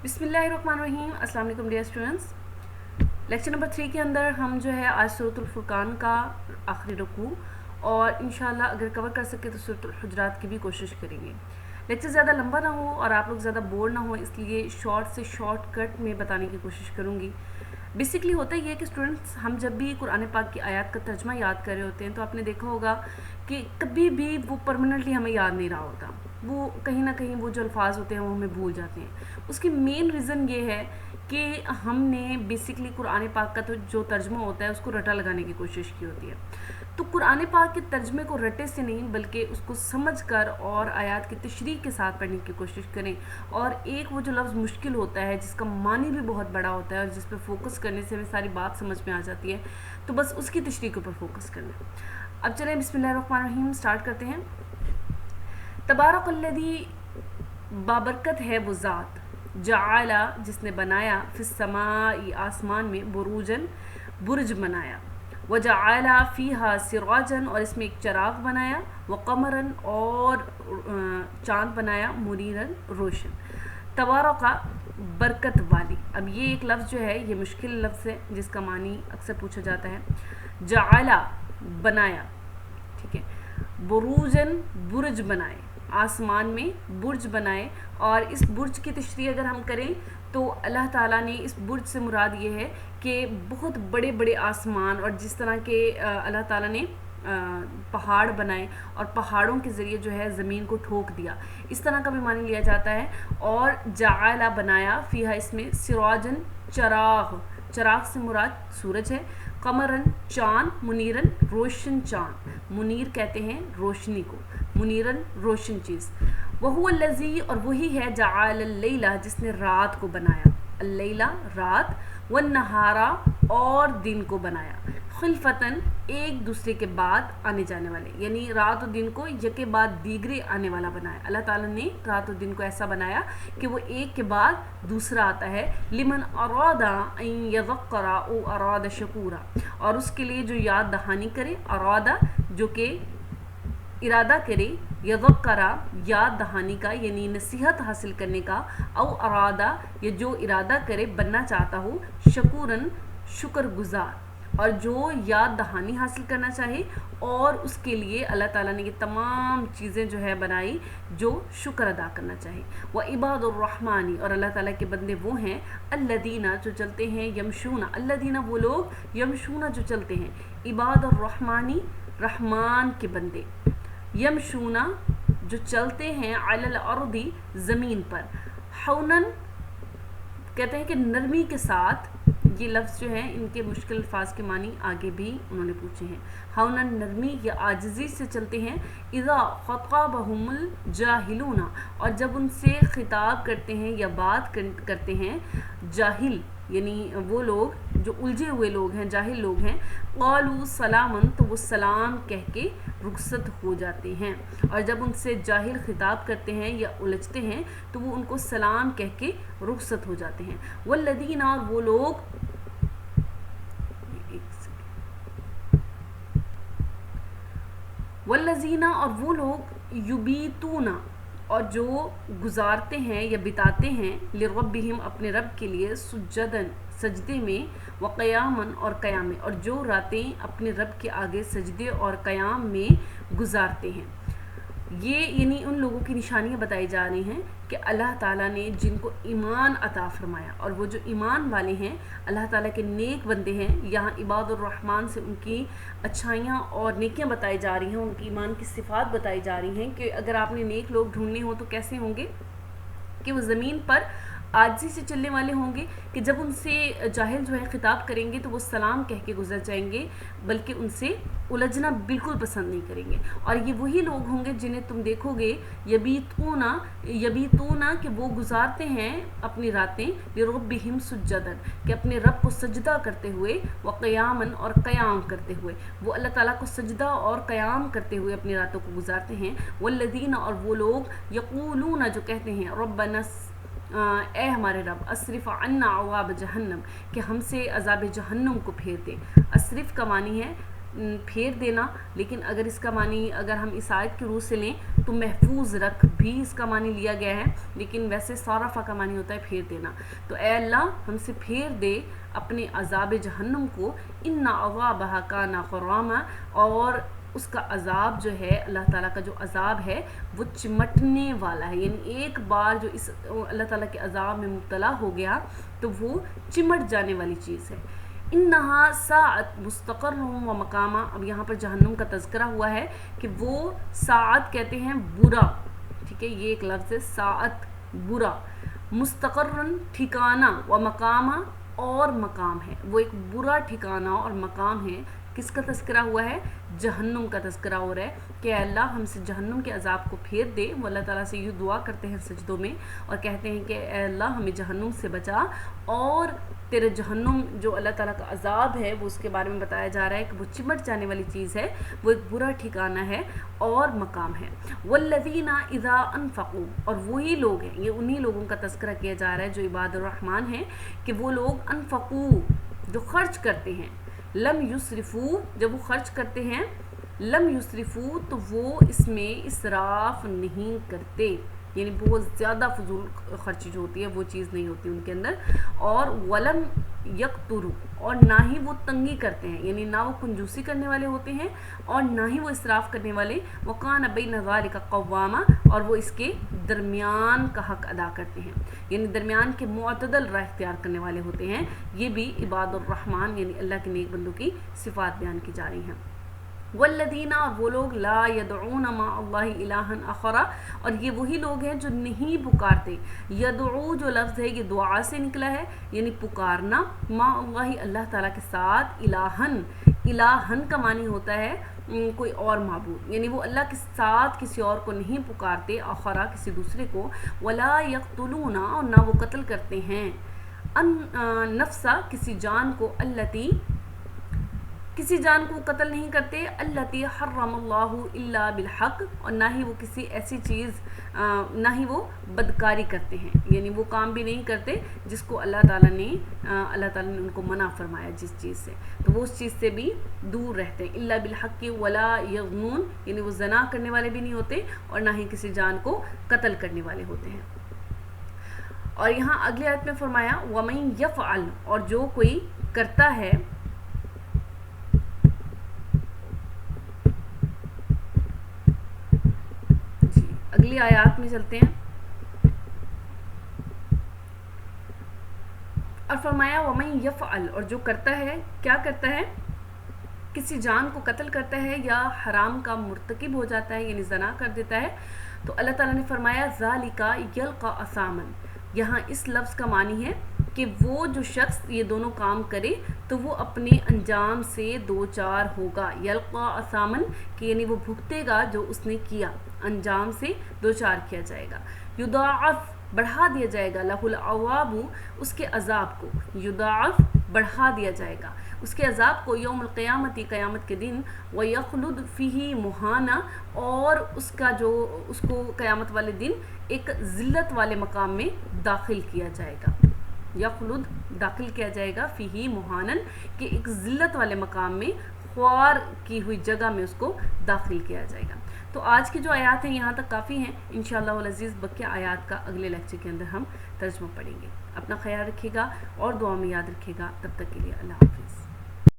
बिस्मिल्लाहिर्रहमानिर्रहीम। अस्सलाम वालेकुम डियर स्टूडेंट्स। लेक्चर नंबर 3 के अंदर हम जो है आज सूरतुल फुरकान का आखिरी रुकू और इंशाल्लाह अगर कवर कर सके तो सूरतुल हुजरात की भी कोशिश करेंगे। लेक्चर ज़्यादा लंबा ना हो और आप लोग ज़्यादा बोर ना हो, इसलिए शॉर्ट से शॉर्ट कट में बताने की कोशिश करूँगी। बेसिकली होता ये है कि स्टूडेंट्स, हम जब भी कुरान पाक की आयत का तर्जमा याद कर रहे होते हैं तो आपने देखा होगा कि कभी भी वो परमानेंटली हमें याद नहीं रहा होता। वो कहीं ना कहीं वो जो अल्फाज होते हैं वो हमें भूल जाते हैं। उसकी मेन रीज़न ये है कि हमने बेसिकली कुरान पाक का तो जो तर्जमा होता है उसको रटा लगाने की कोशिश की होती है। तो कुरान पाक के तर्जमे को रटे से नहीं बल्कि उसको समझ कर और आयत की तशरीह के साथ पढ़ने की कोशिश करें। और एक वो जो लफ्ज़ मुश्किल होता है जिसका मानी भी बहुत बड़ा होता है और जिस पर फोकस करने से हमें सारी बात समझ में आ जाती है, तो बस उसकी तशरीह के ऊपर फोकस करना। अब चलें बिस्मिल्लाहिर्रहमानिर्रहीम स्टार्ट करते हैं। तबारकल्लज़ी, बाबरकत है वो ज़ात, जाअला जिसने बनाया, फिस्समाई आसमान में, बुरूजन बुर्ज बनाया, वजाअला फ़ीहा सिराजन और इसमें एक चराग बनाया, व कमरन और चाँद बनाया, मुनीरन रोशन। तबारका बरकत वाली। अब ये एक लफ्ज़ जो है ये मुश्किल लफ्ज़ है जिसका मानी अक्सर पूछा जाता है। जाअला बनाया, ठीक है। बुरूजन बुर्ज बनाए, आसमान में बुर्ज बनाए। और इस बुर्ज की तशरीह अगर हम करें तो अल्लाह ताला ने इस बुर्ज से मुराद ये है कि बहुत बड़े बड़े आसमान और जिस तरह के अल्लाह ताला ने पहाड़ बनाए और पहाड़ों के ज़रिए जो है ज़मीन को ठोक दिया, इस तरह का भी मानी लिया जाता है। और जाअला बनाया, फ़ीहा इसमें, सिराजन चराग, चराग से मुराद सूरज है, कमरन चाँद, मुनीरन रोशन चाँद, मुनीर कहते हैं रोशनी को, मुनीरन रोशन चीज़। वहुवल्लज़ी और वही है, जअल अल-लैला जिसने रात को बनाया, अल-लैला रात, वन्नहारा और दिन को बनाया, खिलफतन एक दूसरे के बाद आने जाने वाले, यानी रात और दिन को यके बाद दीगरे आने वाला बनाया। अल्लाह ताला ने रात और दिन को ऐसा बनाया कि वो एक के बाद दूसरा आता है। लिमन अरादा अन यज़क्करा ओ अरादा शकूरा, और उसके लिए जो याद दहानी करे, अरादा जो कि इरादा करे, यज़क्करा याद दहानी का यानी नसीहत हासिल करने का, औ अरादा ये जो इरादा करे बनना चाहता हो, शकूरन शुक्रगुजार, और जो याद दहानी हासिल करना चाहे और उसके लिए अल्लाह ताला ने ये तमाम चीज़ें जो है बनाई जो शुक्र अदा करना चाहे। व इबादुर रहमानी और अल्लाह ताला के बंदे वो हैं, अल्लदीना जो चलते हैं, यमशूना, अल्लदीना वो लोग, यमशूना जो चलते हैं, इबादुर रहमानी रहमान के बंदे, यमशूना जो चलते हैं, अलल अर्दी ज़मीन पर, हौनन कहते हैं कि नरमी के साथ। ये लफ्ज़ जो हैं इनके मुश्किल अल्फाज के मानी आगे भी उन्होंने पूछे हैं। हौनन नरमी या आजिज़ी से चलते हैं। इज़ा ख़ताबहुमुल जाहिलूना और जब उनसे खिताब करते हैं या बात करते हैं, जाहिल यानी वो लोग जो उलझे हुए लोग हैं, जाहिल लोग हैं, क़ालू सलामन तो वो सलाम कह के रुखसत हो जाते हैं। और जब उनसे जाहिल खिताब करते हैं या उलझते हैं तो वो उनको सलाम कह के रुखसत हो जाते हैं। वल्लदीना और वो लोग, वल्लज़ीना और वो लोग, युबीतूना और जो गुजारते हैं या बिताते हैं, लिरब्बिहिम अपने रब के लिए, सुज्जदन सजदे में, व क़यामन और क़याम में, और जो रातें अपने रब के आगे सजदे और क़याम में गुजारते हैं। ये यानी उन लोगों की निशानियाँ बताई जा रही हैं कि अल्लाह ताला ने जिनको ईमान अता फरमाया, और वो जो ईमान वाले हैं अल्लाह ताला के नेक बंदे हैं। यहाँ इबादुर रहमान से उनकी अच्छाइयाँ और नेकियाँ बताई जा रही हैं, उनकी ईमान की सिफ़ात बताई जा रही हैं कि अगर आपने नेक लोग ढूंढने हो तो कैसे होंगे कि वो ज़मीन पर आजिज़ी से चलने वाले होंगे, कि जब उनसे जाहिल जो है ख़िताब करेंगे तो वो सलाम कह के गुजर जाएंगे, बल्कि उनसे उलझना बिल्कुल पसंद नहीं करेंगे। और ये वही लोग होंगे जिन्हें तुम देखोगे, यबीतूना यबीतूना कि वो गुजारते हैं अपनी रातें, लिरब्बिहिम सुज्जदन कि अपने रब को सजदा करते हुए, व क़यामन और क़याम करते हुए, वो अल्लाह ताला को सजदा और क़याम करते हुए अपनी रातों को गुजारते हैं। वल्लदीना और वो लोग, यक़ूलूना जो कहते हैं, रब्बना ए हमारे रब, असरिफ अन्ना अज़ाब जहन्नम कि हमसे अज़ाब जहन्नम को फेर दे। असरिफ का मानी है फेर देना, लेकिन अगर इसका मानी अगर हम इस आयत की रूह से लें تو محفوظ رکھ بھی اس کا معنی لیا گیا ہے، لیکن ویسے صارفہ کا معنی ہوتا ہے پھیر دینا. تو اے اللہ ہم سے پھیر دے اپنے عذاب جہنم کو، ان عذابها کان غراما، اور اس کا عذاب جو ہے، اللہ تعالیٰ کا جو عذاب ہے وہ چمٹنے والا ہے. یعنی ایک بار جو اس اللہ تعالیٰ کے عذاب میں مبتلا ہو گیا تو وہ چمٹ جانے والی چیز ہے. انہا ساعت مستقر و مقامہ. اب یہاں پر جہنم کا تذکرہ ہوا ہے کہ وہ ساعت کہتے ہیں برا، ٹھیک ہے، یہ ایک لفظ ہے ساعت برا، مستقرن ٹھکانہ، و مقامہ اور مقام ہے، وہ ایک برا ٹھکانہ اور مقام ہے. کس کا تذکرہ ہوا ہے؟ جہنم کا تذکرہ ہو رہا ہے کہ اللہ ہم سے جہنم کے عذاب کو پھیر دے. وہ اللہ تعالیٰ سے یہ دعا کرتے ہیں سجدوں میں اور کہتے ہیں کہ اے اللہ ہمیں جہنم سے بچا، اور تیرے جہنم جو اللہ تعالیٰ کا عذاب ہے وہ اس کے بارے میں بتایا جا رہا ہے کہ وہ چمٹ جانے والی چیز ہے، وہ ایک برا ٹھکانہ ہے اور مقام ہے. والذین اذا انفقوا، اور وہی لوگ ہیں، یہ انہی لوگوں کا تذکرہ کیا جا رہا ہے جو عباد الرحمن ہیں، کہ وہ لوگ انفقوا جو خرچ کرتے ہیں، لم یسرفو جب وہ خرچ کرتے ہیں، لم یسرفو تو وہ اس میں اسراف نہیں کرتے، یعنی بہت زیادہ فضول خرچی جو ہوتی ہے وہ چیز نہیں ہوتی ان کے اندر. اور ولم یقتروا، اور نہ ہی وہ تنگی کرتے ہیں، یعنی نہ وہ کنجوسی کرنے والے ہوتے ہیں اور نہ ہی وہ اسراف کرنے والے. وکان بین ذلک قواما، اور وہ اس کے درمیان کا حق ادا کرتے ہیں، یعنی درمیان کے معتدل راہ اختیار کرنے والے ہوتے ہیں. یہ بھی عباد الرحمن یعنی اللہ کے نیک بندوں کی صفات بیان کی جا رہی ہیں. والذین، اور وہ لوگ لا یدعون مع اللہ الہا آخر، اور یہ وہی لوگ ہیں جو نہیں پکارتے. یدعو جو لفظ ہے یہ دعا سے نکلا ہے، یعنی پکارنا، مع اللہ اللہ تعالیٰ کے ساتھ، الہن، الہن کا معنی ہوتا ہے کوئی اور معبود، یعنی وہ اللہ کے ساتھ کسی اور کو نہیں پکارتے، آخرا کسی دوسرے کو. ولا یقتلون، اور نہ وہ قتل کرتے ہیں، نفسا کسی جان کو، التی کسی جان کو قتل نہیں کرتے، التی حرم اللہ الا بالحق، اور نہ ہی وہ کسی ایسی چیز، نہ ہی وہ بدکاری کرتے ہیں، یعنی وہ کام بھی نہیں کرتے جس کو اللہ تعالیٰ نے ان کو منع فرمایا جس چیز سے، تو وہ اس چیز سے بھی دور رہتے ہیں. الا بالحق ولا یغنون، یعنی وہ زنا کرنے والے بھی نہیں ہوتے اور نہ ہی کسی جان کو قتل کرنے والے ہوتے ہیں. اور یہاں اگلی آیت میں فرمایا وَمَن يَفْعَلْ، اور جو کوئی کرتا ہے، اگلی آیات میں چلتے ہیں، اور فرمایا وَمَن يَفْعَلْ، اور جو کرتا ہے، کیا کرتا ہے؟ کسی جان کو قتل کرتا ہے یا حرام کا مرتکب ہو جاتا ہے، یعنی زنا کر دیتا ہے، تو اللہ تعالیٰ نے فرمایا ذَلِكَ يَلْقَى أَثَامًا. یہاں اس لفظ کا معنی ہے کہ وہ جو شخص یہ دونوں کام کرے تو وہ اپنے انجام سے دوچار ہوگا. یلقا اسامن، کہ یعنی وہ بھگتے گا جو اس نے کیا، انجام سے دوچار کیا جائے گا. یضاعف، بڑھا دیا جائے گا، لہ العذاب، اس کے عذاب کو، یضاعف بڑھا دیا جائے گا اس کے عذاب کو، یوم القیامتی، قیامت کے دن، وَيَخْلُدْ فِيهِ مُهَانًا، اور اس کو قیامت والے دن ایک ذلت والے مقام میں داخل کیا جائے گا. یخلد داخل کیا جائے گا، فیہی مہانن، کہ ایک ذلت والے مقام میں، خوار کی ہوئی جگہ میں اس کو داخل کیا جائے گا. تو آج کی جو آیات ہیں یہاں تک کافی ہیں. انشاءاللہ العزیز بقیہ آیات کا اگلے لیکچر کے اندر ہم ترجمہ پڑھیں گے. اپنا خیال رکھیے گا اور دعا میں یاد رکھیے گا. تب تک کے لیے اللہ حافظ.